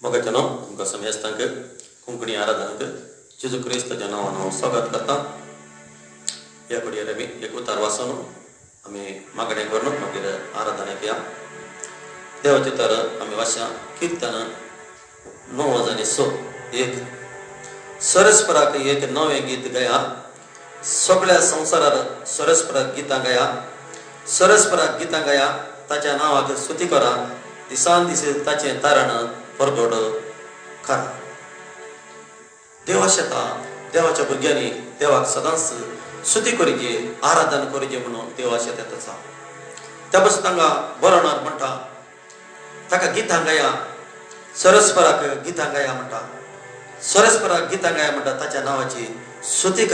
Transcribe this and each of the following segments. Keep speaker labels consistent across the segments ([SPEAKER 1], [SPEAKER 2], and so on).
[SPEAKER 1] मोगाच्यानो तुमकां समेस्तांक कोंकणी आराधनाक जेजू क्रिस्ताच्या नांवान हांव स्वागत करता. ह्या घडयेर आमी एक उतार वाचून आमी मागणें करून मागीर आराधनेक या. देवाचें उतार आमी वाचया. कीर्तन 9:1. सरस्पराक एक नवें गीत गाया, सगळ्या संवसारार सरस्पराक गितां गाया, सरस्पराक गितां गाया, ताच्या नांवाक स्तुती करा, दिसान दीस ताचें तारण परगट करा. देवा शेता देवाच्या भुरग्यांनी देवाक सदांच स्तुती करीचे, आराधन करीचे म्हणून देवा शेतात आसा. त्या पासून तांकां बरोवणार म्हणटा, ताका गितां गाया, सरस्पराक गितां गाया म्हणटा, सरस्पराक गितां गाया म्हणटा, ताच्या नांवाची स्तुती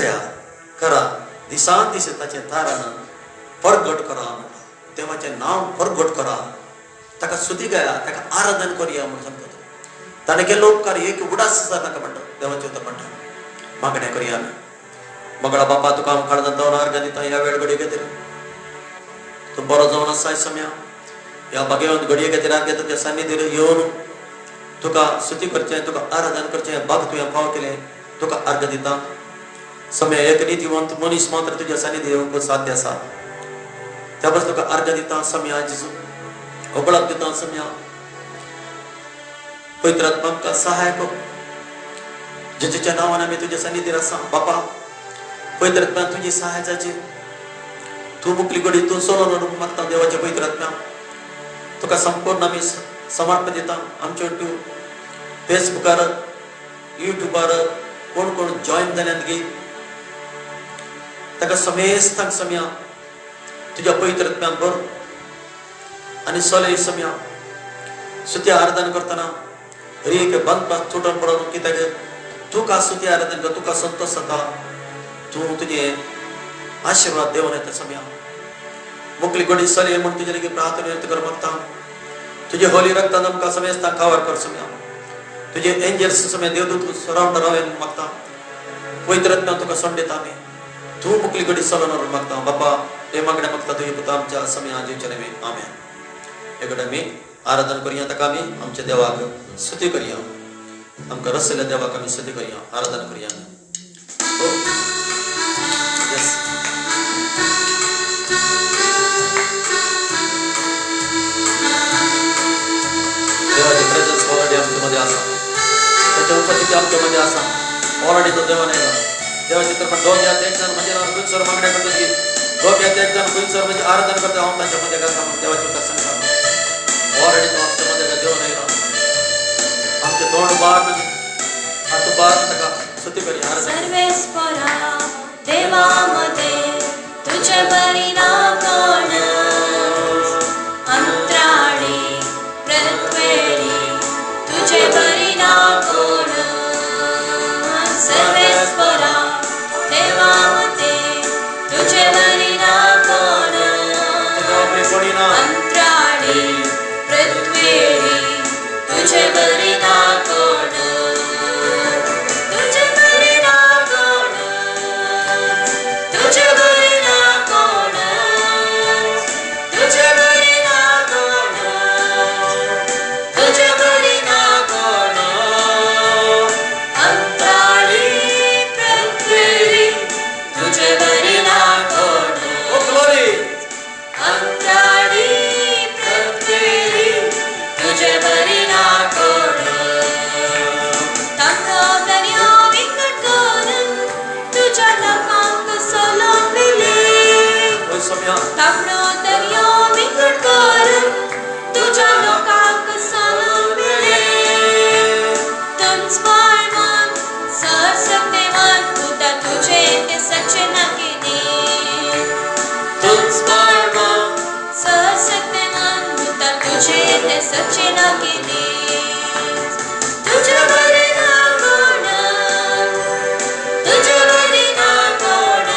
[SPEAKER 1] करा, दिसान दीस ताचें तारण परगट करा म्हणटा. देवाचें नांव परगट करा, ताका स्तुती गाया, ताका आराधन करुया म्हणून सांगता. ताणें केल्लो उपकार एक उडास जाता म्हणटा. देवाचें उतर म्हणटा मागणें करुया. मंगळा बापा तुका हांव काळजांत अर्घ दिता. ह्या वेळ घडये खातीर तूं बरो जावन आसा. सम्या ह्या बागेंत घडये खातीर अर्घ तुज्या सान्निधीर येवन तुका स्तुती करचें, तुका आराधन करचें भाग तुवें फाव केलें. तुका अर्घ दिता. सम्या एक नितीवंत मनीस मात्र तुज्या सान्निधीर येवंक साध्य आसा. त्या पासून तुका अर्घ दिता. सम्या जेजू ओगळाक दिता. सम्या पवित्र आत्मा आमकां सहाय कर. जेजूच्या नांवान आमी तुज्या सान्निधीर आसा. बापा पवित्र आत्मा तुजी सहाय जाची. तूं मुखली घडी तूं सोलोन मागता. देवाच्या पवित्र आत्म्या तुका संपूर्ण आमी समर्पण दिता. आमचे तूं फेसबुकार युट्यूबार कोण कोण जॉइन जाल्यात गे, ताका समेस्तांक सम्या तुज्या पवित्र आत्म्यान भर आनी सोले. सम्या स्तुती आराधन करतना एक बंद पास तुटून पडून कित्याक तुका स्तुती आराधन कर, तुका संतोष जाता. तूं तुजें आशिर्वाद देवन येता. सम्या मुखली घडी सोले म्हूण तुजे लागीं प्रार्थना व्यक्त कर मागता. तुजे होली रक्तान आमकां समेस्तांक कवर कर. सम्या तुजे एंजल्स सम्या देवदूत सरावंड रावेन मागता. पवित्र आत्म्या तुका सोड दिता. आमी तूं मुखली घडी सोलोन मागता. बापा हे मागणें मागता तुजे पुता आमच्या सम्या जीवच्या नांवान. आमेन. हे घडये आमी आराधन करुया. ताका आमी आमच्या देवाक स्तुती करुया. आमकां रसयल्या देवाक आमी स्तुती करुया, आराधन करुया. देवाची प्रेझन्स ऑलरेडी आमच्या मध्ये आसा. त्याच्या उपस्थिती आमच्या मध्ये आसा. ऑलरेडी तो देवान येयला. देवाची तर पण दोन या एक जण म्हणजे खुंयसर मागण्या करता की दोन या एक जण खुंयसर म्हणजे आराधन करता हांव तांच्या मध्ये करता म्हणून देवाची उतर सांगता. ऑलरेडी तो आमच्या मध्ये देवान येयला. आमचे तोंड बार हात बार ताका स्तुती करुया, आराधन.
[SPEAKER 2] सर्वेस्परा देवामध्ये तुझे बरी नाव कोण, अंतराळी प्रत्येळी तुझे बरी नाव कोण. सर्वेस्परा देवामध्ये तुझे बरी नाव कोण, अंतराळी प्रत्येळी तुझे बरी नाव कोण. तुझे बरी नाव कोण, तुझे बरी नाव कोण, तुझे बरी नाव कोण, तुझे बरी नाव कोण. अंतराळी प्रत्येळी तुझे बरी नाव कोण.
[SPEAKER 1] ओ ग्लोरी.
[SPEAKER 2] अंतराळी प्रत्येळी तुझे बरी नाव कोण. तांकां दर्या विकट करून तुझ्या लोकांक सोलोविले.
[SPEAKER 1] ओ सम्या
[SPEAKER 2] तांबडो दर्या विकट करून तुझ्या लोकांक सोलोविले. तुंच बळवान सरसकतेवान पुता तुझे ते सच्चे नागिनी. तुंच बळवान सरसकतेवान पुता तुझे ते सच्चे नागिनी. तुझे बरी नाव कोण, तुझे बरी नाव कोण,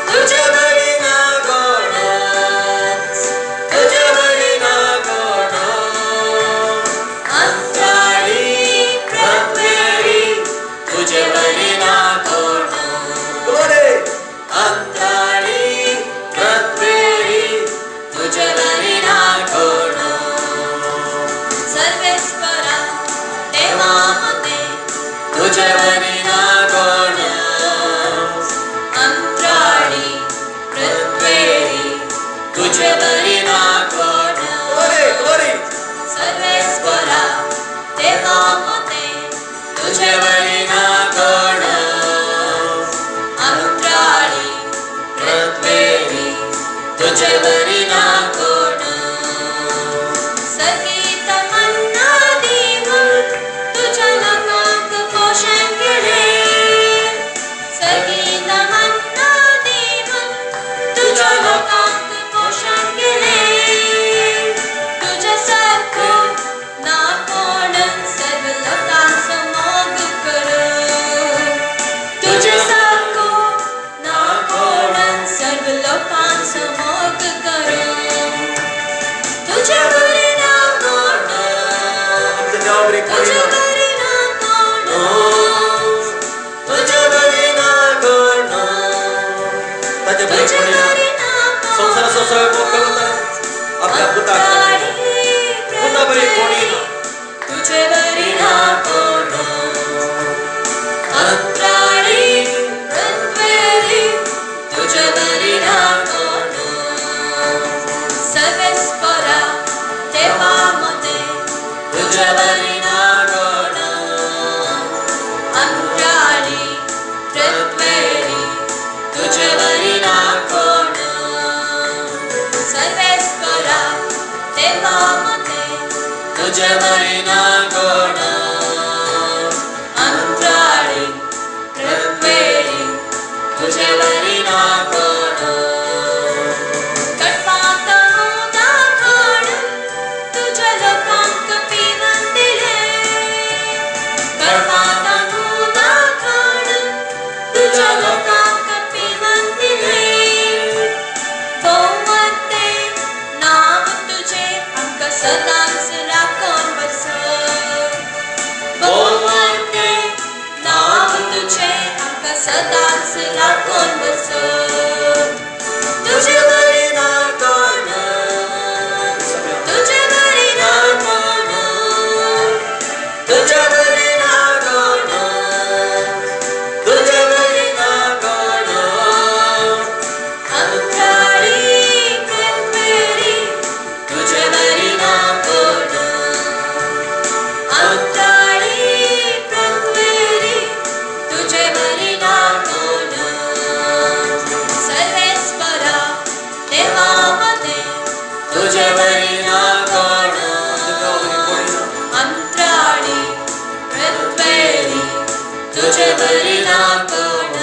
[SPEAKER 2] तुझे बरी नाव
[SPEAKER 1] बरी कोणी ना
[SPEAKER 2] तुझे ना कोण
[SPEAKER 1] तुझ्या बरी ना कोण ताजे बरी कोणी ना संसार संसार मोकळ होता आपल्या पुता पुता बरी कोणी ना
[SPEAKER 2] तुझे बरी ना कोण अंतराळी रत्वेरी तुझे बरी ना कोण सर्वेस्परा देवामध्ये तुझे बरी ना कोण अंतराळी रत्वेरी तुझे बरी ना कोण सर्वेस्परा देवामध्ये तुझे बरी ना कोण अंतराळी रत्वेरी तुझे बरी ना कोण कटपातळू दाखवण तुझ्या लोकांक पिवण दिले कटपातळू दाखवण तुझ्या लोकांक पिवण दिले बहुमते नाव तुझे अंक सदांच राखून बस बहुमते नाव तुझे अंक सदांच राखून बस तुझे बरी ना कोण तुझे बरी ना कोण तुझे बरी ना कोण तुझे बरी ना कोण अंतराळी रत्वेरी तुझे बरी ना कोण अंतराळी रत्वेरी तुझे बरी ना कोण सर्वेस्परा देवामध्ये तुझे बरी ना कोण अंतराळी रत्वेरी तुझे बरी ना कोण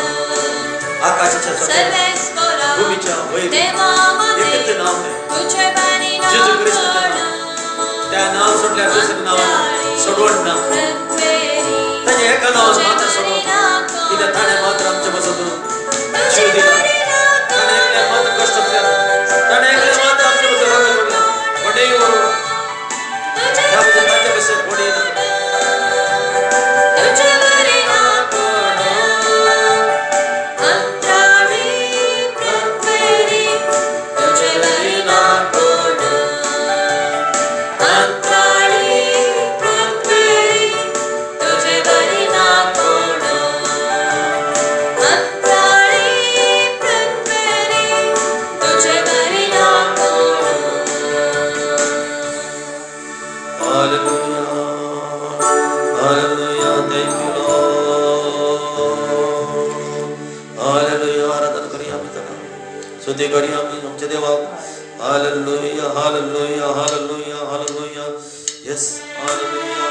[SPEAKER 1] आकाशाच्या
[SPEAKER 2] सर्वेस्परा
[SPEAKER 1] भूमीच्या वैरी
[SPEAKER 2] देवामध्ये
[SPEAKER 1] एकच नाव आहे
[SPEAKER 2] तुझे बरी ना
[SPEAKER 1] जेजू ख्रिस्त
[SPEAKER 2] कोण
[SPEAKER 1] त्या नाव सोडल्या दुसरं नाव सोडवण नाव
[SPEAKER 2] रत्वेरी
[SPEAKER 1] त्याच्या एका नावात मात्र सोडवून तिला ताणे मात्र आमच्या बसतून जीव दिला ताणे एकल्या मात्र कष्ट केला ताणे एकल्या मात्र आमच्या बसत राग पडला वडे वरून त्यामध्ये ताच्या बसत वडे ना
[SPEAKER 2] तुझे बरी ना कोण अंतराळी रत्वेरी तुझे बरी ना कोण अंतराळी रत्वेरी तुझे बरी ना कोण अंतराळी रत्वेरी तुझे बरी ना कोण
[SPEAKER 1] hallelujah thank you Lord hallelujah आराधना करूया आम्ही त्याला स्तुती करूया आम्ही आमच्या देवा hallelujah hallelujah hallelujah hallelujah yes hallelujah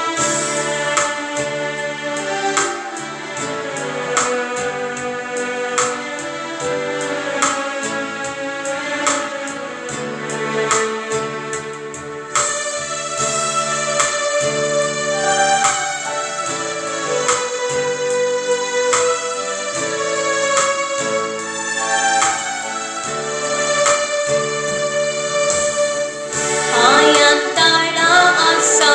[SPEAKER 2] आयंतळा असा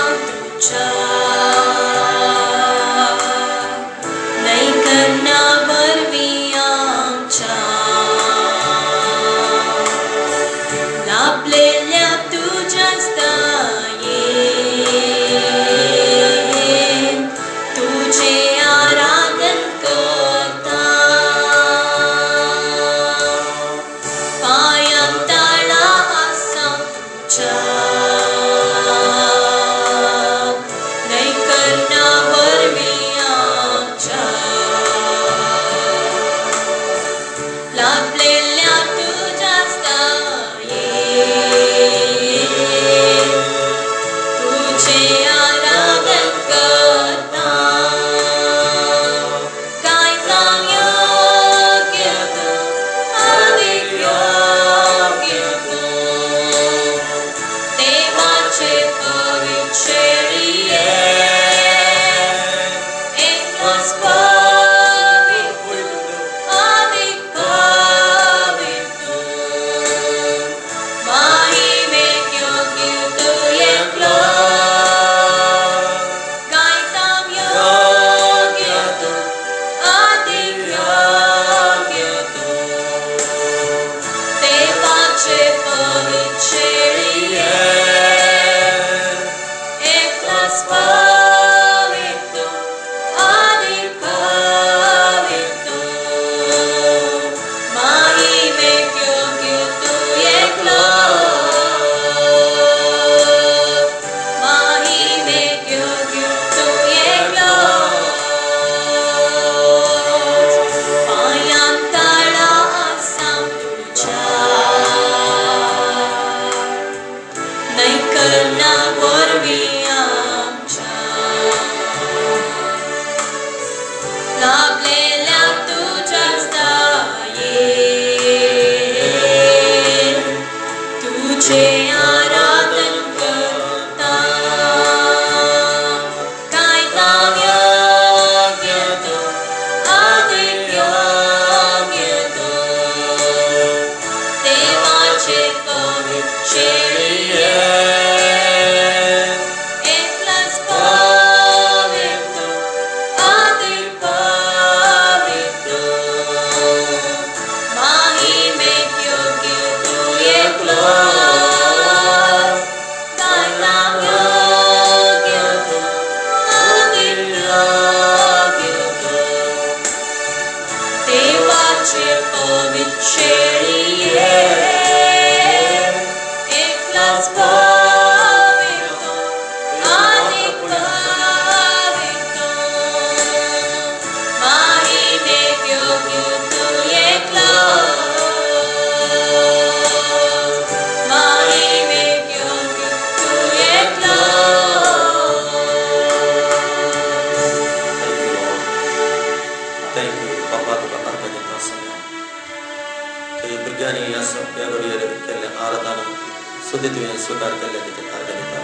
[SPEAKER 1] सुद्धा तुवें स्वीकार केल्ल्या खातीर आर्गां दिता.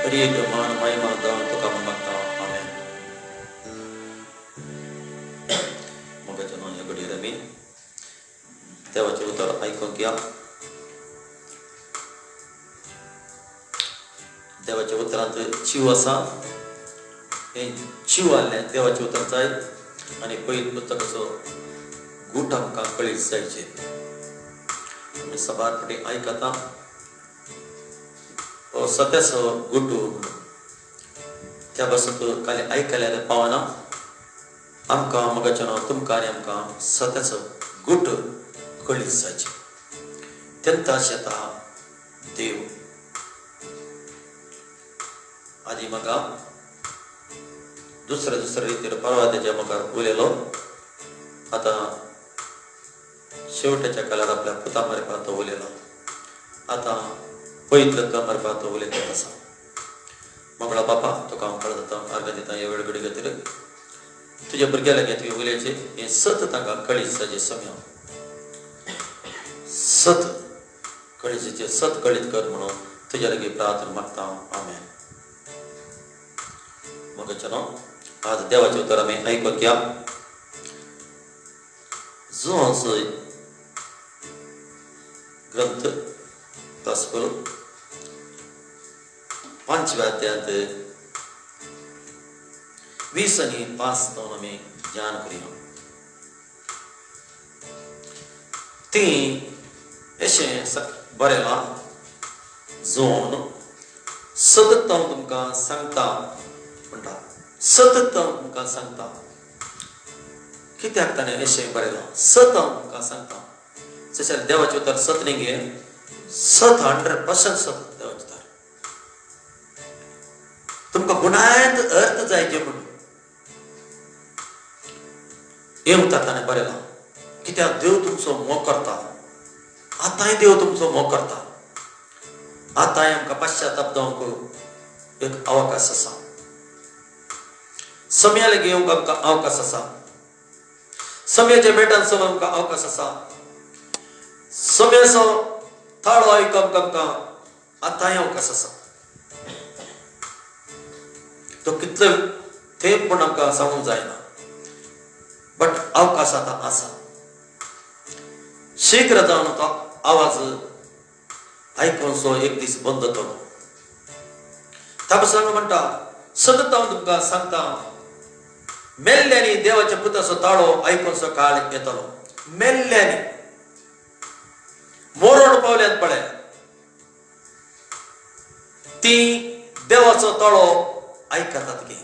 [SPEAKER 1] खरी एक मान महिमा दान तुका मागता. आमेन. मोगाच्या ह्या घडयेर आमी देवाचें उतर आयकूंक या. देवाच्या उतरांत जीव आसा. हे जीव आहले देवाचें उतर जाय आनी पयलीं पुस्तकाचो गूट आमकां कळीत जायचे. आमी सबार फाटी आयकता हो सत्याचो गुटू त्या बसून खाली आयकल्यार पावना. आमकां मोगाचें नांव तुमकां आनी आमकां सत्याचो गुट कळीत जायचे. तेन्ना येता देव. आदी म्हाका दुसऱ्या रितीर परवा तेच्या म्हाका उलयलो. आतां शेवटाच्या काळार आपल्या पुता मारपा तो उलयलो. आतां पयतलो मारपा तो उलयता आसा. मोगळा बापा तुका हांव कळटा आर्गां दिता ह्या वेळ घडी खातीर. तुज्या भुरग्यां लागीं तुवें उलयचें हें सत तांकां कळीत जाचें समय. सत कळीचें सत कळीत कर म्हणून तुज्या लागीं प्रार्थना मागता. आमेन. मोगाचें नांव आज देवाचें उतर आमी आयकूंक या. जो ग्रंथ गॉस्पेल 5व्या अध्यायांत 20 आनी 5 जावन आमी ध्यान करुया. ती अशें बरयलां जोन सतत हांव तुमकां सांगता म्हणटा. सतत हांव तुमकां सांगता. कित्याक ताणें अशें बरयलां? सत हांव तुमकां सांगता. जशें देवाचें उतर सत न्ही गे. सत 100% सत देवाचें उतर. तुमकां गुणायत अर्थ जायचे म्हणून हें उतर ताणें बरयलां. कित्याक देव तुमचो मोग करता. आतांय देव तुमचो मोग करता. आतांय आमकां पाश्चाताप जावंक एक अवकाश आसा. समया लागीं येवंक आमकां अवकाश आसा. समयाच्या मेटान समोर आमकां अवकाश आसा. समयाचो थाळो आयकूंक आमकां आतांय अवकाश आसा. तो कितलो थेप पूण आमकां सांगूंक जायना. बट अवकाश आतां आसा. शीघ्र जावन तो आवाज आयकूनचो एक दीस बंद जातलो. त्या प्रसंग म्हणटा सतत हांव तुमकां सांगता मेल्ल्यांनी देवाच्या पुताचो ताळो आयकूनचो काळ येतलो. मेल्ल्यांनी मरण पावल्यात पळय ती देवाचो ताळो आयकतात गे.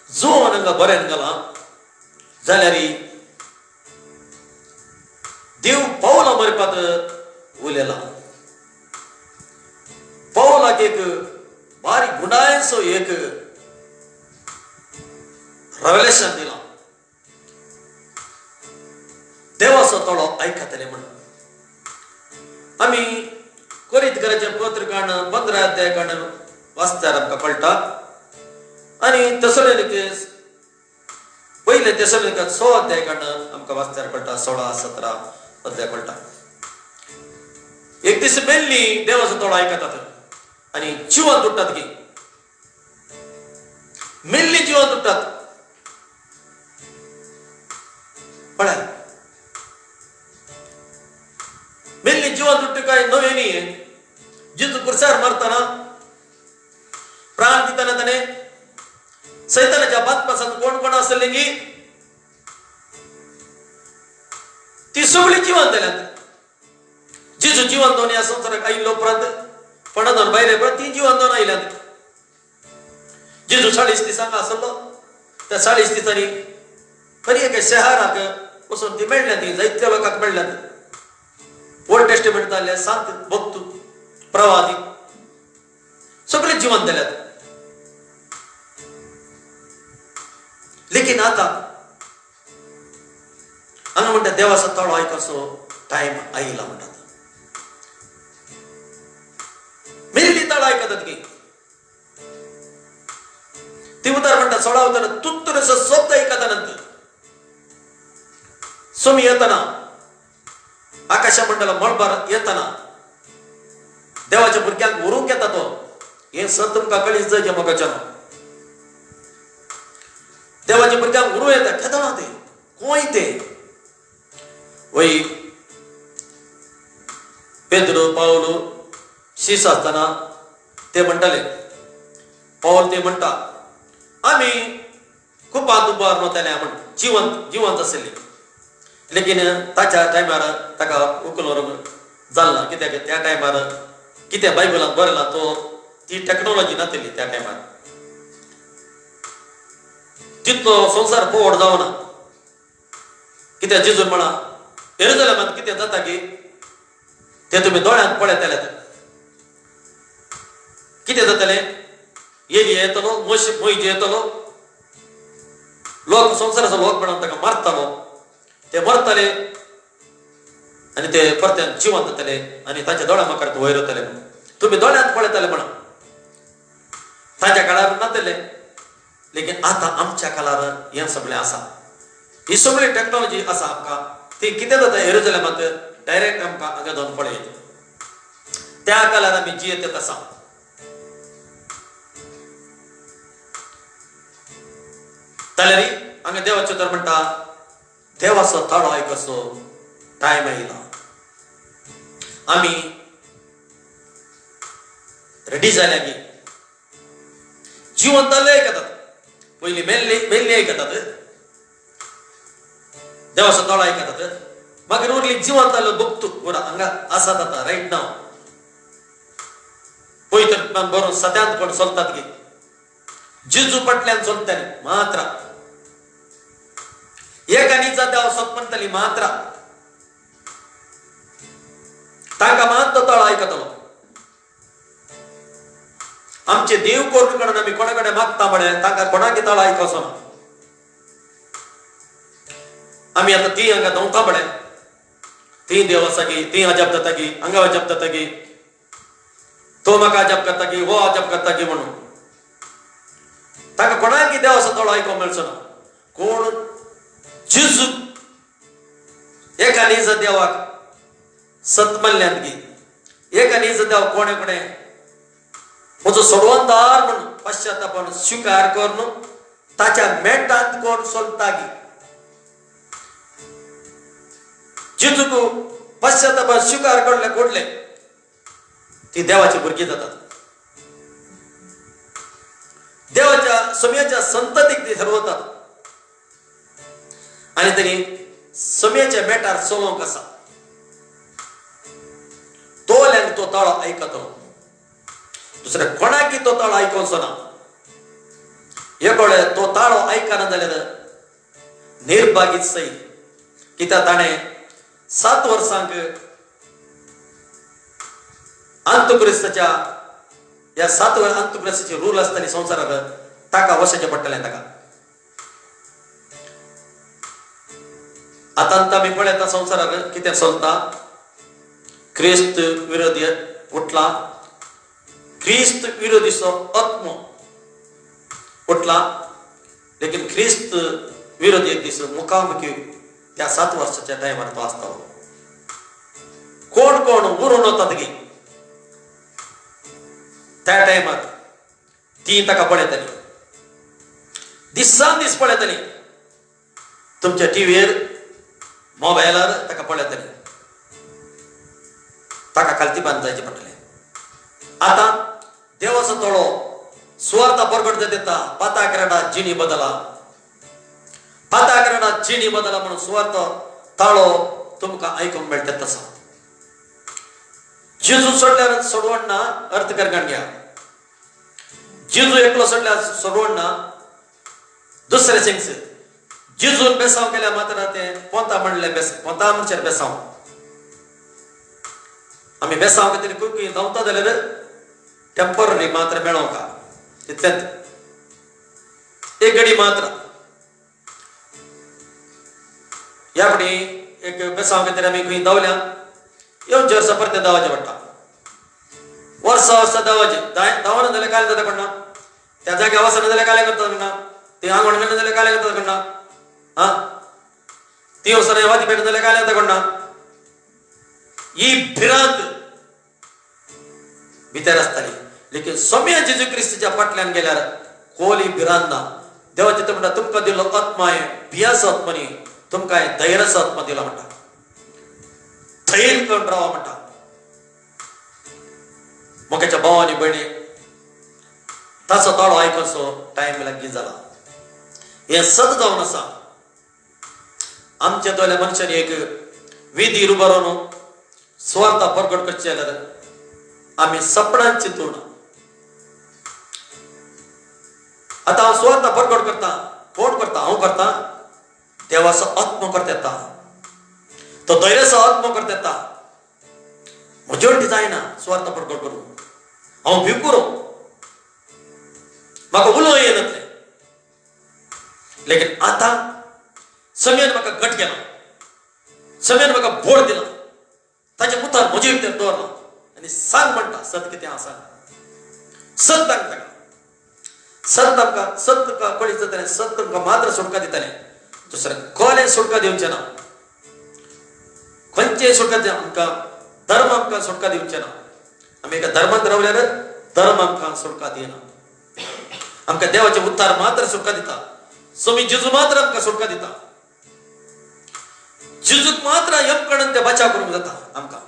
[SPEAKER 1] जो हांगा बरें गेला जाल्यार देव पावला मरपाक उलयला. पावलाक एक बारीक गुणायचो एक रेव्हलेशन दिला. देवाचो ताळो आयकतले म्हणून. आमी कोरिंथीकांच्या पत्रिकान 15 अध्यायान वाचल्यार आमकां कळटा. आनी तेसलोनिके पयले तेसलोनिके 6 अध्यायान आमकां वाचल्यार कळटा. 16-17 अध्याय कळटा. एक दीस मेल्ली देवाचो ताळो आयकतात आनी जिवंत उठतात गे. मेल्ली जिवंत उठतात. पळय मेल्ली जिवंत उठ्ठी काय नवे न्ही. जेजू कुर्सार मरतना प्राण दितना ताणें सैतानाच्या बातपासांत कोण कोण आसली गी ती सगळी जिवंत जाल्यात. जेजू जिवंत जावन ह्या संवसाराक आयिल्लो उपरांत पणादान भायर येयलो ती जिवंत जावन आयल्यात. जेजू 40 दिसांक आसलो. त्या 40 दिसांनी खरी एका शहराक वचून ती मेळ्ळ्या. ती जायत्या लोकांक मेळ्ळ्यात. ओल्ड टेस्टमेंट जाल्ले सांत भक्त प्रवादी सगळे जिवंत जाल्यात. लेकिन आता हांगा म्हणटा देवाचो ताळो आयकचो टायम आयला म्हणटात. मेल्ली ताळो आयकतात की ती उतर म्हणटा 16 उतर तुत्तरसो शब्द आयकता नंतर सोमी येतना आकाशमंडल मळबार येताना देवाच्या भुरग्यांक उरूंक येता तो हे सत तुमकां कळीच जाय मोगाच्यान देवाच्या भुरग्यांक उरूं येता केदोना ते कोय ते वय पेद्रो पावलो शीस आसतना ते म्हणटाले पावल ते म्हणटा आमी खूप दुबार नव्हत्याले म्हण जिवंत आसले लेकिन ताच्या टायमार ताका उखलोवंक जालना कित्याक त्या टायमार कितें बायबलांत बरयलां तो ती टॅक्नॉलॉजी नासली त्या टायमार तितलो संवसार पोवड जावना कित्याक जेजून म्हणा येरुशलेमांत कितें जाता की ते तुमी दोळ्यांत पळयतले कितें जातलें एलिया येतलो मोइज येतलो लोक संवसाराचो लोक म्हणून ताका मारतालो ते मरतले आनी ते परत्यान जिवंत जातले आनी ताच्या दोळ्या मुखार वयर वतले म्हणून तुमी दोळ्यांत पळयतले म्हणून ताच्या काळार नासले लेकिन आतां आमच्या काळार हें सगळें आसा ही सगळी टॅक्नॉलॉजी आसा आमकां ती कितें जाता येरुशलेमांत डायरेक्ट आमकां हांगा जावन पळयता त्या काळार आमी जियेत आसा जाल्यार हांगा देवाचें तर म्हणटा देवाचो ताळो आयकचो टायम येयला आमी रेडी जाल्या की जिवंत जाल्ले आयकतात पयलीं मेल्ली आयकतात देवाचो ताळो आयकतात मागीर उरली जिवंत जाल्लो भक्त हांगा आसात आतां रायट नाव पळय तर बरो सद्यांत कोण चलतात की जेजू फाटल्यान चलताली मात्र एक आनी देव सोप म्हणटाली मात्र तांकां मात तो ताळो आयकतलो आमचे देव करून म्हणून आमी कोणा कडेन मागता म्हळ्यार तांकां कोणाक ताळो आयकचो ना आमी आतां ती हांगा धांवता म्हळ्यार ती देव आसा की ती अजब जाता की हांगा अजब जाता की तो म्हाका अजब करता की हो अजब करता की म्हणून ताका कोणाक देवाचो ताळो आयकोंक मेळचो ना कोण जेजू एका नीज देवाक सत मानल्यान की एका नीज देव कोणे कोणे म्हजो सोडवणदार म्हणून पश्चातापण स्वीकार करून ताच्या मेटांत कोण चलता की जेजूक पश्चातापण स्वीकार करले कोडले ती देवाची भुरगीं जातात देवाच्या समयाच्या संततीक ती ठरवतात आणि त्यांनी समयाच्या मेटार चलोवंक आसा तोल्यान तो ताळो आयकतलो दुसऱ्या कोणाक तो ताळो आयकोचो ना एकोडे तो ताळो आयकना जाल्यार निर्भागीत सई कित्याक ताणें 7 वर्सांक अंतक्रिस्ताच्या या 7 वर्स अंतक्रिस्ताची रूल आसताली संवसाराक ताका वशाचें पडटलें ताका आतां आमी पळयता संवसाराक कितें चलता क्रिस्त विरोधी उठला क्रिस्त विरोधीचो आत्मो उठला लेकिन क्रिस्त विरोधी एक दीस मुखामुखी त्या 7 वर्साच्या टायमार तो आसतालो कोण कोण उरून वतात की त्या टायमार ती ताका पळयताली दिसान दीस पळयताली तुमच्या टीव्हीर मोबायलार ताका पळयताली ताका खालती जायचे पडटले आतां देवाचो तळो सुवार्ता परगट देता पाताकरडा जिणी बदला पाताकरडा जिणी बदला म्हणून सुवार्ता ताळो तुमकां आयकूंक मेळटा तसा जेजू सोडल्यार सोडवण ना अर्थ करगण घ्या जेजू एकलो सोडल्यार सोडवण ना दुसरे सिंग्स जेजून बेसांव केल्या मात्र ते पोंता म्हणले पोंता म्हणचे बेसांव आमी बेसांव तरी खूब धांवता जाल्यार टेम्पररी मात्र मेळोवंका तितलेंच एक घडी मात्र ह्या फुडें एक बेसांव तरी आमी खंय धांवल्या येवन जरसा परते धांवचें पडटा वर्सा वर्सा धांवचें धांवना जाल्यार काय जाता कोणना त्या जाग्यार वचना जाल्यार काय करता कोणना ती आंगवण मेळना जाल्यार काय करता कोणना ती वचना वाती पेटना जाल्यार काय जाता कोणना ही भिरांत भितर आसताली. लेकिन सोम्या जेजू क्रिस्ताच्या फाटल्यान गेल्यार कोली भिरांत ना. देवाचे म्हणटा तुमकां दिलो आत्मा भियाचो आत्मा न्ही, तुमकां धैर्याचो आत्मा दिला म्हणटा. धैर्य करून रावा म्हणटा. मोक्याच्या भाव आनी भयणी ताचो ताळो आयकोचो टायम लागीं जाला. हे सत जावन आसा. आमच्या दोल्या मनशांनी एक विधी उबो रावन स्वार्थ प्रगट करचे जाल्यार आमी सपनांत चिंतून आतां हांव स्वार्थ प्रगट करता. कोण करता? हांव करता. देवाचो आत्मो करता येता. तो धैर्याचो आत्मो करता येता. म्हजे वटेन जायना स्वार्थ प्रगट करूं. हांव भिवकुरो, म्हाका उलोवं येनातलें. लेकिन आतां समेन म्हाका घट केला. समेन म्हाका बोड दिला. ताच्या मुतार म्हजे भितर दवरला आनी सांग म्हणटा सत कितें हांव सांग. सत सांग ताका. सत आमकां सत कळीत जातालें. सत तुमकां मात्र सुटका दितालें. दुसरें कोलें सुटका दिवचें ना. खंयचेय सुटका आमकां धर्म आमकां सुटका दिवचें ना. आमी एका धर्मांत रावल्यार धर्म आमकां सुटका दिना. आमकां देवाचे उद्धार मात्र सुटका दिता. स्वामी जेजू मात्र आमकां सुटका दिता. जेजूक मात्र यमकडून ते बचाव करूंक जाता आमकां.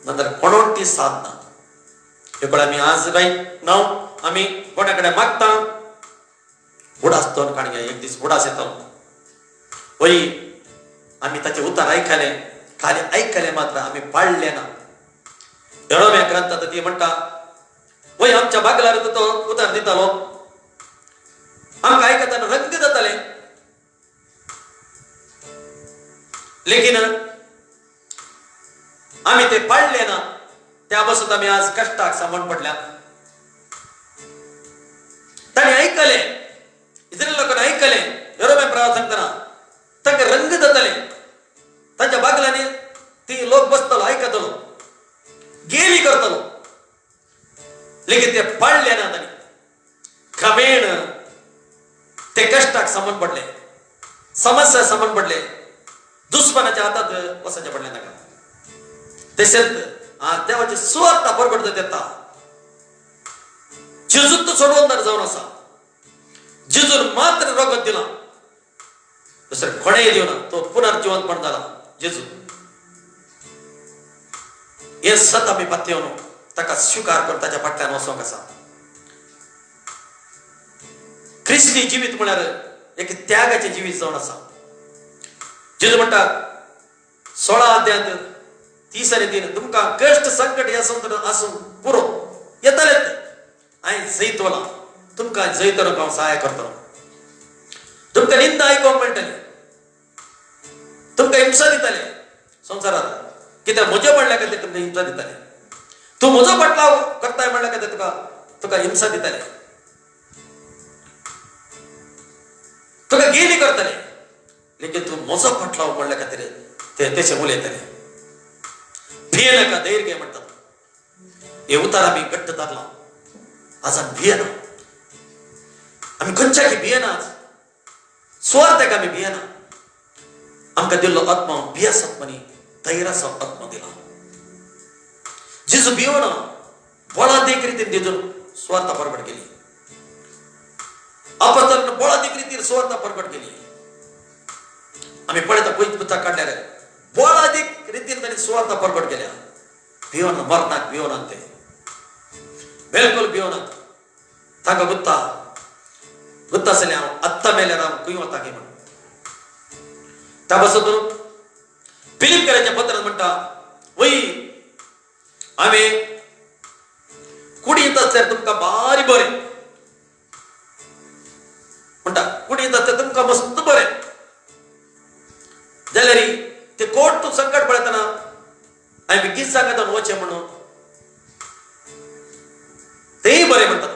[SPEAKER 1] नंतर कोणोटी साथ ना. एकवेळ आमी आज नाव आमी कोणा कडेन मागता. बुडास दोन काणगे एक दीस बुडास येतालो. वय आमी ताचे उतार आयकले. खाली आयकले मात्र आमी पाळले ना. एरोम्या ग्रंथांत ती म्हणटा वय आमच्या बागलार तो उतार दितालो. आमकां आयकताना रंग जाताले. लेकिन आमी ते पाळले ना. त्या पासून आमी आज कश्टाक सामोन पडल्या. ताणें आयकले. इस्रायल लोकांनी आयकले. एरोम्या प्रवास सांगतना ताका रंग जाताले. ताच्या बागलांनी ती लोक बसतलो आयकतलो गेली करतलो. लेकिन ते पाळले ना. ताणें क्रमेण ते कश्टाक सामोन पडले. समस्या सामोन पडले. दुश्मनाच्या हातात वसाचे पडले ताका. तशेंच देवाचे स्वार्थ प्रगट जाता येता. जेजूत सोडवंदार जावन आसा. जेजून मात्र रगत दिला. दुसरे कोणेय दिवना. तो पुनर्जिवंतपण जाला जेजू. हे सत आमी पातयेवन ताका स्वीकार करून ताच्या फाटल्यान वचोंक आसा. ख्रिस्ती जिवीत म्हळ्यार एक त्यागाचें जिवीत जावन आसा. जेजू म्हणटा 16 अध्यायांत 30 आनी 3 तुमकां कश्ट संकट ह्या संवसारांत आसूं पुरो येतलेच. हांवें जैतवला. तुमकां जैतरूंक हांव सहाय करतलो. तुमकां निंदा आयकोंक मेळटली. तुमकां हिंसा दिताले संवसारांत. कित्याक म्हजे म्हणल्या खातीर तुमकां हिंसा दिताले. तूं म्हजो बटलाव करताय म्हणल्या खातीर तुका हिंसा दिताले. तुका गेली करतले. लेकिन तूं म्हजो बटलाव म्हणल्या खातीर ते तेचे उलयतले. भियेनाका धैर्य घे म्हणटात. हे उतार आमी घट्ट धरला. आज आमी भियेना. आमी खंयच्याकी भियेना. स्वार्थाक आमी भियेना. आमकां दिल्लो आत्मा भियास आत्मा न्ही धैर्याचो आत्मा दिला. जेजू भियोना. बळादीक रितीन जेजून स्वार्थ प्रगट केली. अपोस्तलांनी बळादीक रितीन स्वार्थ प्रगट केली. आमी पळयता पयलीं पुस्तक काडल्यार बळादीक रितीन तांणी स्वार्थ प्रगट केल्या. भियोना. मरणाक भियोनात ते. बिलकुल भियोनात. तांकां गुत्ता आसलें हांव आत्ता मेल्यार हांव खंय वता की म्हण. त्या पासून फिलिपकाराच्या पत्रांत म्हणटा वय आमी कुडींत आसल्यार तुमकां बारी बरें म्हणटा. कुडींत आसल्यार तुमकां मस्त बरें जाल्यार ते कोट तूं संकट पळयतना हांवें गीत सांगता वचें म्हणून तेय बरें म्हणटा.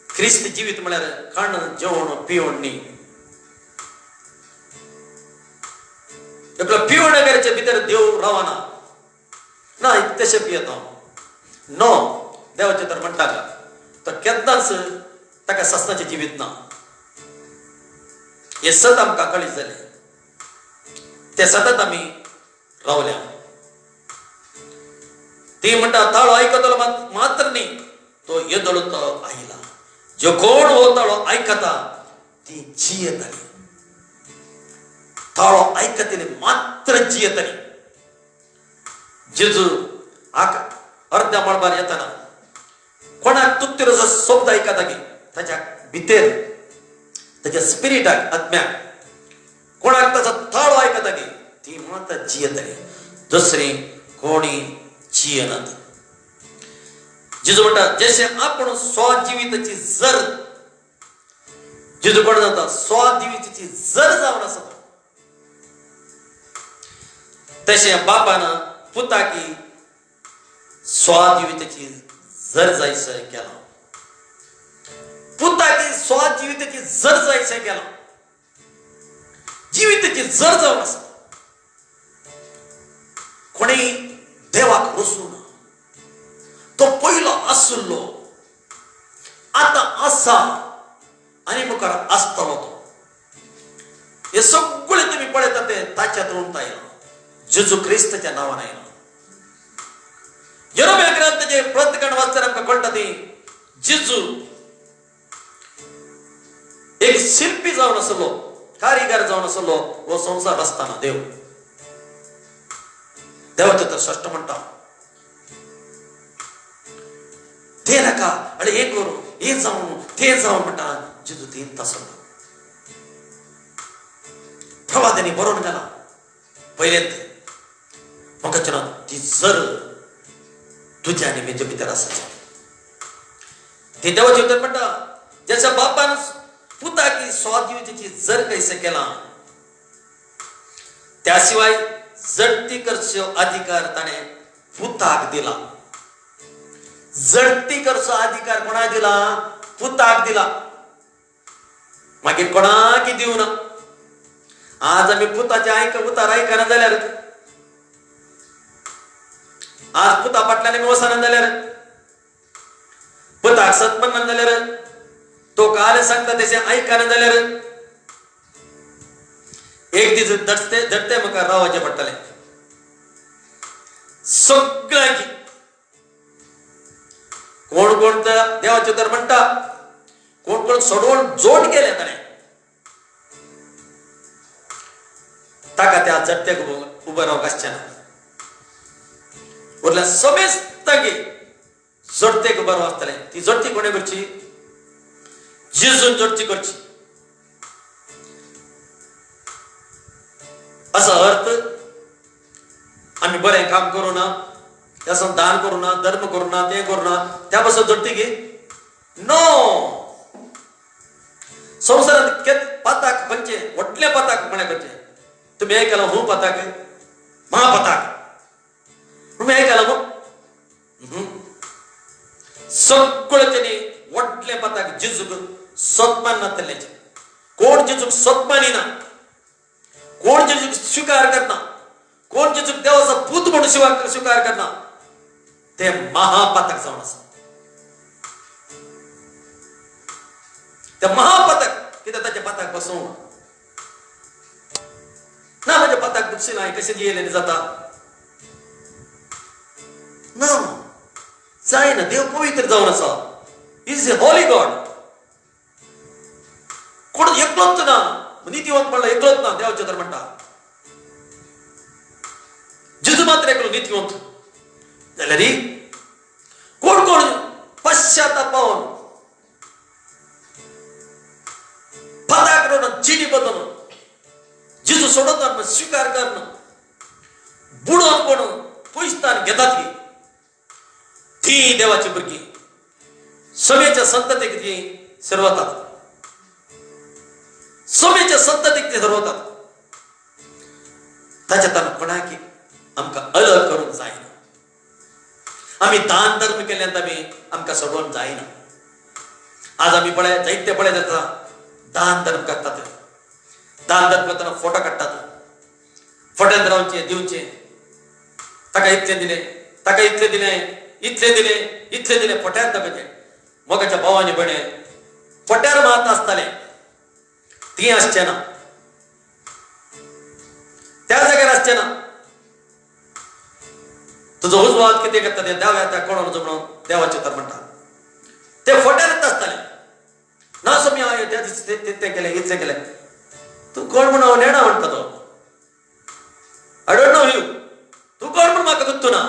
[SPEAKER 1] ख्रिस्त जिवीत म्हळ्यार खाण जेवण पिवण न्ही. एकलो पिवणाच्या भितर देव रावना ना. तशें पियेत हांव नो. देवाचे तर म्हणटा तो केन्नाच ताका सस्ताचें जिवीत ना. हे सत आमकां कळीत जालें ते सतत आमी रावल्या. ती म्हणटा ताळो आयकतलो मात्र न्ही तो येदळतो आयला. जो कोण हो ताळो आयकता ती जियेतली. ताळो आयकतली मात्र जियेतली. जेजू अर्ध्या मळबार येताना कोणाक तुत्तिरोचो शब्द आयकता की ताच्या भितर ताच्या स्पिरिटाक आत्म्याक कोणाक ताचो ताळो आयकता की ती मात्र जियेतली. दुसरी कोणी जियेनात. जेजू म्हणटा जशे आपण स्वजिविताची जर जेजू कोण जाता स्वजिविताची जर जावन आसा तशे बापान पुताकी स्वजिविताची जर जायसर केला. पुताकी स्वजिविताची जर जायसर केला. जिविताची जर जावन आसा. कोणी देवाक रुसूना. तो पयलो आसलो आता आसा आनी मुखार आसतलो तो. हे सगळे तुम्ही पळयता ते ताच्या तोंडांत आयला. जेजू क्रिस्ताच्या नांवान आयला. यिर्मया ग्रंथाचे प्रत्येकान वाचल्यार आमकां कळटा ती जेजू एक शिल्पी जावन आसलो कारीगर जावन आसलो हो संसार आसताना देवाचे तर षष्ट म्हणटा ते नाका अरे हे करू हे जावन ते जावन म्हणटा जेजू ते तसलो. प्रवाद्यांनी बरोवन गेला पयलेंत म्हाका चिना ती जर तुझ्या आनी म्हज्या भितर आसा. ती देवाचे उतर म्हणटा ज्याच्या बापान पुताकी स्वजिविताची जर कैसे केला त्या शिवाय जडती करचो अधिकार ताणे पुताक दिला. जडती करचो अधिकार कोणाक दिला? पुताक दिला. मागीर कोणाक दिवना. आज आमी पुताचे उतार आयकना जाल्यार आज पुता फाटल्यान आमी वचना जाल्यार पुताक सत म्हणना जाल्यार तो काल सांगता तेचे आयकना जाल्यार एक दीस धडते म्हाका रावचे पडटले. सगळ्यांकी कोण कोण देवाचे तर म्हणटा कोण कोण सोडवून जोड केले ताणें ताका त्या झडत्याक उबें रावंक आसचें ना. उरल्या समेस्तांकी जोडतेक उबें रावंक आसतलें. ती जोडती कोणें करची? जेजून जोडची करची. असा अर्थ आम्ही बरें काम करू ना त्यासन दान करू ना धर्म करू ना ते करू ना त्या पासून जोडटी की नो. संवसारांत पाताक खंयचे व्हडले पाताक कोणें करचे? तुम्ही आयकलां हू पाताक महापाताक तुम्ही आयकलां मग सगळ्यांनी व्हडले पाताक जेजूक सत्मान नातलेचे. कोण जेजूक सत्मानिना कोण जेजूक स्वीकार करना कोण जेजूक देवाचो पूत म्हणून स्वीकार करना ते महापातक जावन आसा. ते महापातक कित्याक ताचे पाताक बसोवंक ना. म्हजे पाताक दुखशी ना कशें जियेलें जाता ना जायना. देव पवित्र जावन आसा. Is a holy god. कोण एकलोच ना नितीवंत म्हणला एकलोच ना देवाचे तर म्हणटा जेजू मात्र एकलो नितीवंत जाल्यार कोण कोण पश्चाताप पावन पाताक रोवन चिडी बदलून जेजू सोडून स्वीकार करना बुडोवन कोण पयसतान घेतात की ती देवाची भुरगीं समेच्या संततीक ती सर्वतात. समेच्या संततीक ते सर्वतात. ताच्यातल्यान कोणाकी आमकां अलग करूंक जायना. आमी दान धर्म केल्ल्यान आमकां सोडून जायना. आज आमी पळय जायते पळय जाता दान धर्म करतात. दान धर्म करतना फोटो काडटात. फोट्यान रावचे दिवचे ताका इतले दिले ताका इतले दिले इतले दिले इतले दिले फोट्यार दाखोवचे. मोगाच्या भावांनी भणे फोट्यार मात आसताले ती आसचें ना. सारचे ना तुझं उजवात किती करता ते द्याव्या त्या कोणाला जमणं देवाचे तर म्हणतात ते फोट्यालाच असताले ना समय आहे त्या ते केले इथे केले तू कोण म्हणावं नेणा म्हणता तो आय डोंट नो यू तू कोण म्हणून म्हाका गुत्तू ना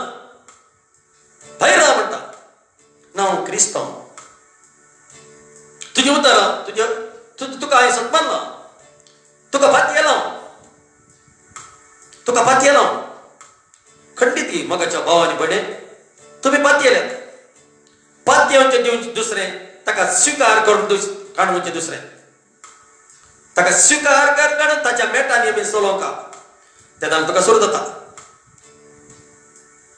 [SPEAKER 1] भायर रा म्हणटा नाव क्रिस्तांव तुझे उतर तुका हांवें सत्मान ना तुका फात येला खंडित ही मगाच्या भावानी बडे तुम्ही पात येल्यात पात येवचे दिवचे दुसरे ताका स्वीकार करून काढूचे दुसरे ताका स्वीकार कर काढून ताच्या मेटांनी बी सोलोवका तेदान तुका सोड जाता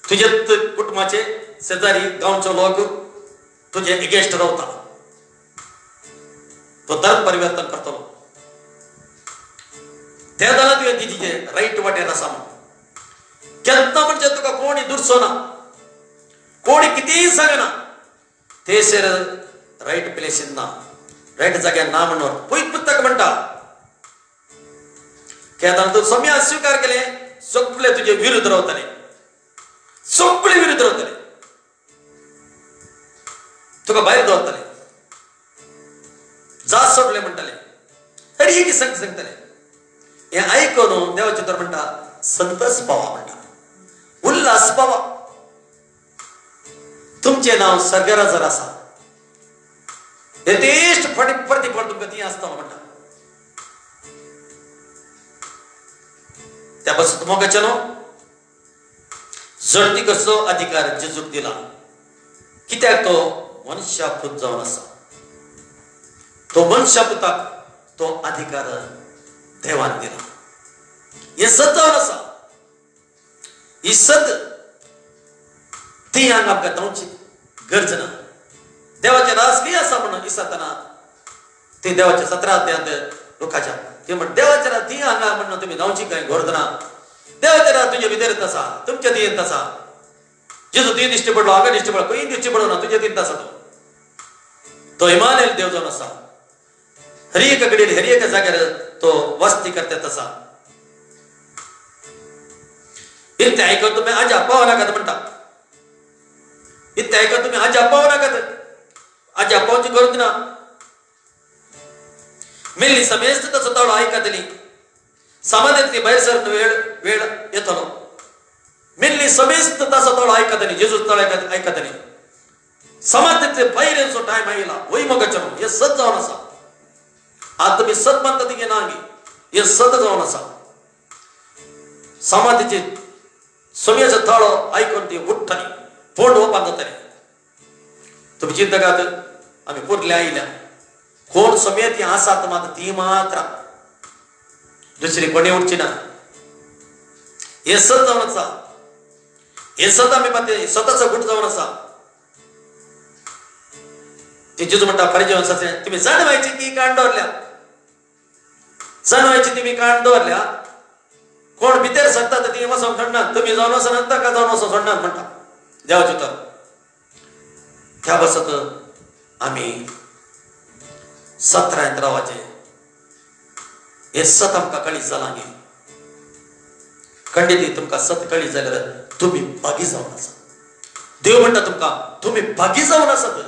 [SPEAKER 1] तुझे कुटुंबाचे शेजारी गांवचे लोक तुझे एगेस्ट रावता तो धर्म परिवर्तन करतलो त्या जाल्यार तुवें तिचे राईट वाटेर आसा म्हणून केन्ना म्हणजे तुका कोणी दुरसो ना कोणी कितेंय सांगना थंयसर राईट प्लेसीन ना राईट जाग्यार ना म्हणून पयत पुस्तक म्हणटा केदार तूं समया स्वीकार केले सगळे तुझे विरुद्ध रावतले सगळे विरुद्ध रावतले तुका भायर दवरतले जास सोडले म्हणटले अरे ही सांगतले हे आयकून देवाचे तर म्हणटा संतोष पावा म्हणटा उल्हास पावा तुमचे नाव सर्गराजर आसा यथेष्ट प्रतिफळ तुमकां ती आसता म्हणटा त्या बसत मोगाचे न्हू जडतिकचो अधिकार जेजूक दिला कित्याक तो मनशापूत जावन आसा तो मनशापुताक तो अधिकार देवान दिला हे सत जावन आसा ही सत ती हांगा आमकां धांवची गरज ना देवाचे राजकीय आसा म्हणून दिसतना ते देवाच्या 17 अध्यायांत लोकांच्या ते म्हण देवाचे राज ती हांगा म्हणून तुम्ही धांवची कांय गरज ना देवाचे राज तुझे भितर आसा तुमच्या दियेंत आसा जेजू ती दिश्टी पडलो हांगा दिश्टी पडलो खंय दिश्टी पडलो ना तुझे दियेंत आसा तो इमानुएल देव जावन आसा हरी एक कडेन हरी एक जाग्यार तो वस्ती करतात आसा इथे ऐकून तुम्ही आज आपाव नाकात म्हणटा इथे ऐकून तुम्ही आज आपाव नाकात आज आपावची गरज ना मेल्ली समेस्त तसं तवळ ऐकतली समाजातली भायर सरन वेळ येतलो मेल्ली समेस्त तसं तवळ ऐकतली जेजू तळ ऐकतली समाजातले भायर येचो टाइम आयला वय मगच्या हे सत जावन आसा आज तुम्ही सत म्हणता ती नांगी हे सत जावन आसा समाजाचे समयाचो थाळो ऐकून ती उठ्ठली तोंड ओपन जातले तुम्ही चिंता करात आम्ही पुरले आयल्या कोण समय ती आसात मात ती मात्र दुसरी कोणी उठची ना हे सत जावन आसा हे सत आम्ही पाहते स्वतःचा गुट जावन आसा ते जेजू म्हणटा फरिजेवन सासरे तुम्ही जाणवायची की काण दवरल्या जाणवायची तुम्ही काण दवरल्या कोण भितर सरता ती वचोन सोडनात तुम्ही जावन वचनात का जावन वचोन सोडनात म्हणटा देवाचे तर त्या बसत आम्ही 17 रावाचे हे सत आमकां कळीत जालां गे खंडित तुमकां सत कळीत जाल्यार तुम्ही भागी जावन आसा देव म्हणटा तुमकां तुम्ही भागी जावन आसात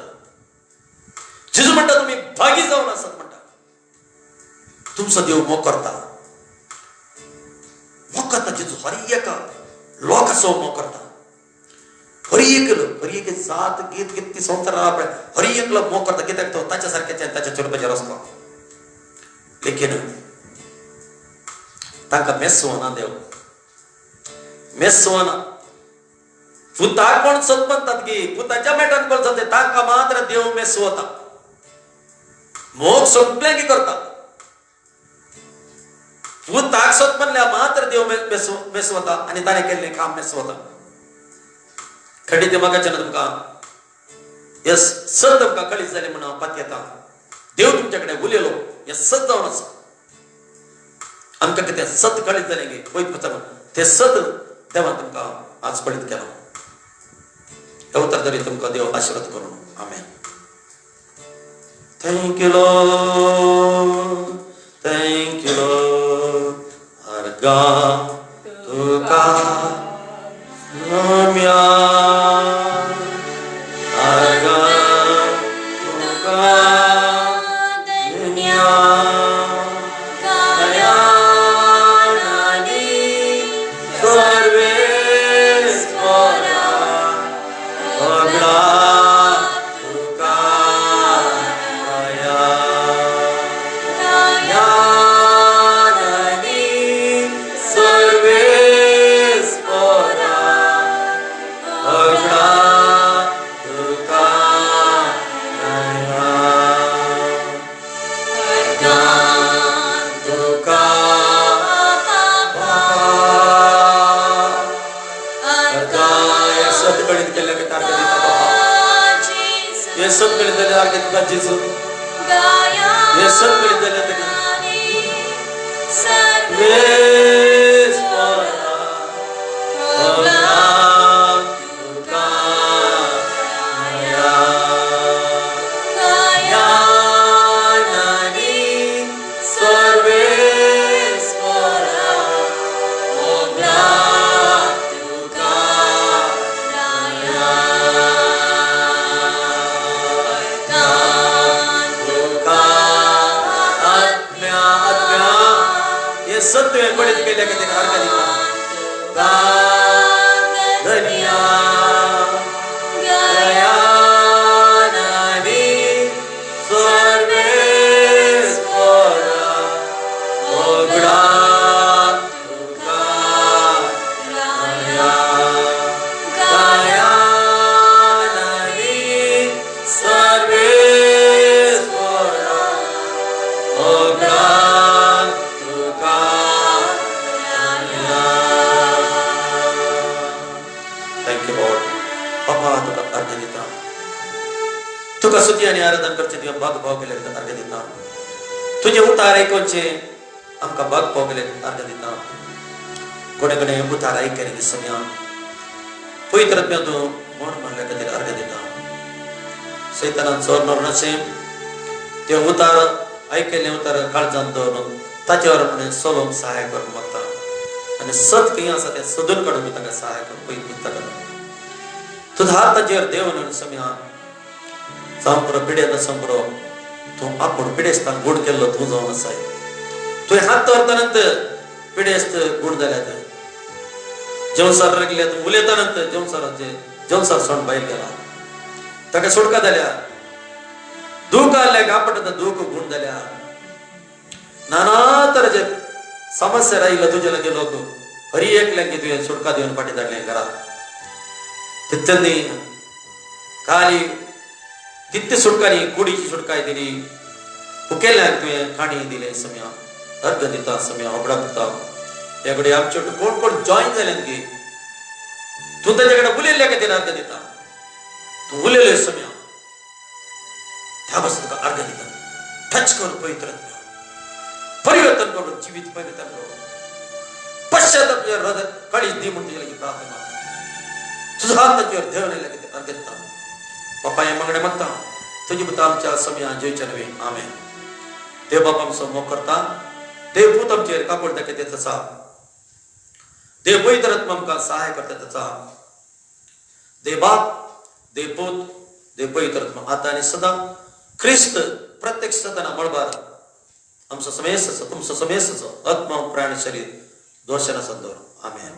[SPEAKER 1] जेजू म्हणटा तुम्ही भागी जावन आसात म्हणटा तुमचो देव मोकरता जेजू हर एका लोकाचो मोकरता हर एक जात गीत ती संवसारा हर एकलो मोकरता कित्याक तो ताच्या सारक्याचे ताच्या चुरपाचेर आसलो लेकिन तांकां मेसवना देव मेसवना पुताक कोण सत म्हणटात की पुताच्या मेटान कोण जाता तांकां मात्र देव मेसवता मोग सगळ्यांक करता पुताक सत म्हणल्या मात्र देव मेसवता आनी ताणें केल्लें काम मेसवता खंडीत मगाच्यान तुमकां हे सत तुमकां कळीत जालें म्हणून पात येता देव तुमचे कडेन उलयलो हे सत जावन आसा आमकां कितें सत कळीत जालें गे पयत पचना तें सत देवान तुमकां आज कळीत केलो हे उतर तरी तुमकां देव आशीर्वाद करूं आमेन Thank you, Lord. Thank you, Lord. Our God, तुका नम्या अर्गा तुका दुनिया
[SPEAKER 2] गायानानी
[SPEAKER 1] सर्वेश्वरा अग्रा तुका माया
[SPEAKER 2] गायानानी
[SPEAKER 1] सर्वेश्वरा अग्रा तुका माया तुका ये सब गणित केल्या की तारखे दिता बाबा ये सब गणित केल्या तारखे दिता जेजू ये सब गणित केल्या तारखे सर्वेश्वरा अग्रा तुका माया गायानानी सर्वेश्वरा अग्रा तुका तुका आत्म्या ये सत्य गणित केल्या की तारखे दिता धनिया गायानानी सर्वेश्वरा अग्रा तुका माया गायानानी सर्वेश्वरा अग्रा तुका माया. Thank you Lord. पप्पा तुका अर्घ्य दिता तुका स्तुती आणि आराधना करचे तुझ्या भाग भाव केले अर्घ्य दिता तुझे उतार ऐकूनचे आमका भाग भाव केले अर्घ्य दिता कोणे कोणे उतार ऐकले की समया पवित्र आत्म्या तू मन म्हणल्या कधी अर्घ्य दिता सैतानान चोरणार नसे ते उतार ऐकले उतार काळजात दवरून ताचेवर म्हणे सोलोंक सहाय्य करून मागता आणि सत काही असा ते सोदून काढून मी ताका सहाय्य करून पवित्र ताका तुझा हात ताचेर देव म्हणून समया संप्रो पिढ्यानं संप्रो तू आपण पिढेस्तान गुण केल्लो तू जावन आसाय तुवें हात दवरतानंतर पिढेस्त गुण जाल्यात जेवसार रगल्यात उलयतानंतर जेवसार सोंड भायर गेला ताका सुटका जाल्या दूख आल्या गापटा दूख गुण जाल्या नाना तरेचे समस्या राहिल्या तुझे लगे लोक हरी एकल्यांक तुवें सुटका दिवन फाटी धाडलें घरात तितल्यांनी खाली कितने सुटकानी कुडीची सुटकाय दिली उकेल्यांक तुवें खाणी दिले समया अर्घ दिता समया होबडा दिता याकडे आमचे कोण कोण जॉईन जाल्यात की तू ताच्याकडे उलयल्ल्या खातीर अर्घ दिता तू उलयलोय समया त्या बस तुका अर्घ दिता टच करून पवित्र परिवर्तन करून जीवित परिवर्तन करून पश्चाताप तुझ्या हृदय काळीच दी म्हणून तुझ्या लागीं प्रार्थना तुझा हात ताचेर देवले लागीं अर्घ दिता पप्पा हे मागणे मागता तुझी मत आमच्या समया जयच्या नवे आमेन देव बाप आमचो मोग करता देव पूत आमचेर कापड दाखयता तसा देव पवित्र आत्मा आमकां सहाय करता तसा देव बाप देव पूत देव पवित्र आत्मा आता आनी सदां ख्रिस्त प्रत्येक सदाना मळबार आमचो समेस तुमचो समेस आत्मा प्राण शरीर दोषाना संदोर आमेन.